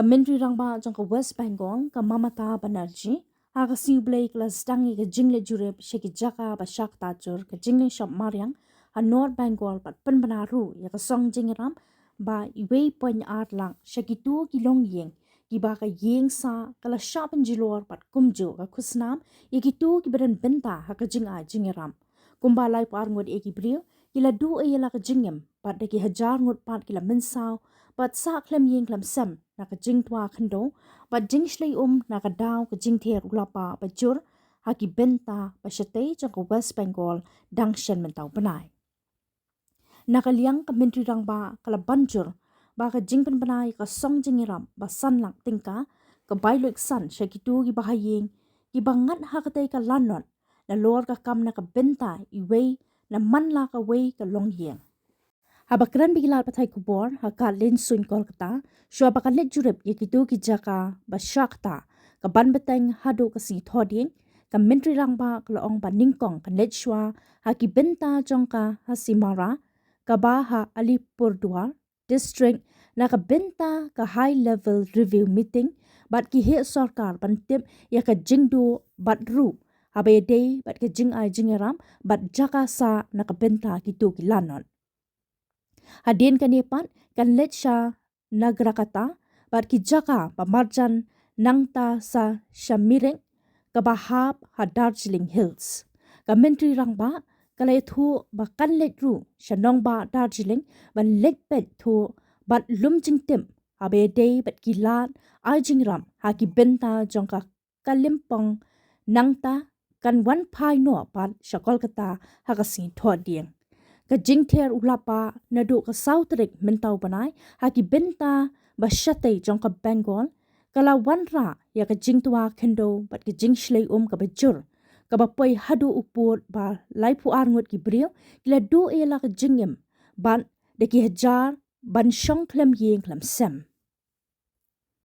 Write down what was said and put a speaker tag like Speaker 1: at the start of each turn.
Speaker 1: Menteri rangba jong ka West Bengal ka Mamata Banerjee ha ka siblay ka stangi ka jingle jurip sheki jaka ba shak tajur ka lyngshop mariang ha North Bengal pat penbanaru ya ka song jingiram ba iwei pon art lang sheki tu kilong yeng kiba ka yeng sa kala shapen jilor pat kumjo ka kusnam yeki tu ki beren benta ha ka jingiram kumbalai par ngot eki brio kila du ayela ka jingem pat deki hajar ngot pat kila mensau pat sa klem yeng klem sem na ka jing twa khando pat jing shlei na ka daw ka jing ther ulapa pa jur ha ki benta pa shatei cha ko West Bengal dang shen mentau banai na ka liang ka mentri rang ba kala banjur ba ka jing pen banai ka song jingiram ba san lang tingka ka bailuk san shakitu ki bahayeng ki bangat ha ka tei ka lanot na lor ka kam na ka benta iwei na man la ka wei ka long yeng Habakran bigilal patai kubor haka len sun Kolkata shua baka let jurip yakitu ki jaka ba shakta ka ban beteng hadu ka si thoding ka mentri rangba ka laong ba ningkong ka let shua haki benta jongka hasimara ka ba ha Alipurduar district na ka benta ka high level review meeting bat ki he sarkar bantip ya ka jingdu bat ru habai day bat ka jing ai jingaram bat jaka sa na ka benta kitu ki lanon Hadin kanipan kan letsha nagrakata bat ki jaka pamarjan nangta sa shamiring kabahab ha Darjeeling Hills. Ka mentri rangba kalay thu ba kan letru shanong ba Darjeeling ban letpet thu bat lumjing tim habe day bat ki lat ajing ram ha ki benta jongka kalimpong nangta kan wan pai no pat shakolkata ha ka si thodieng. Ka jingther ulapa nadu ka sautrik mentau banai haki benta ba shatei jong ka Bengal kala wanra ya ka jingtua kendo bat ka jingshlei ka bajur ka ba poi hadu upur ba laipu arngut ki brio kila du ela ka jingem ban de ki hajar ban shong klem yeng klem sem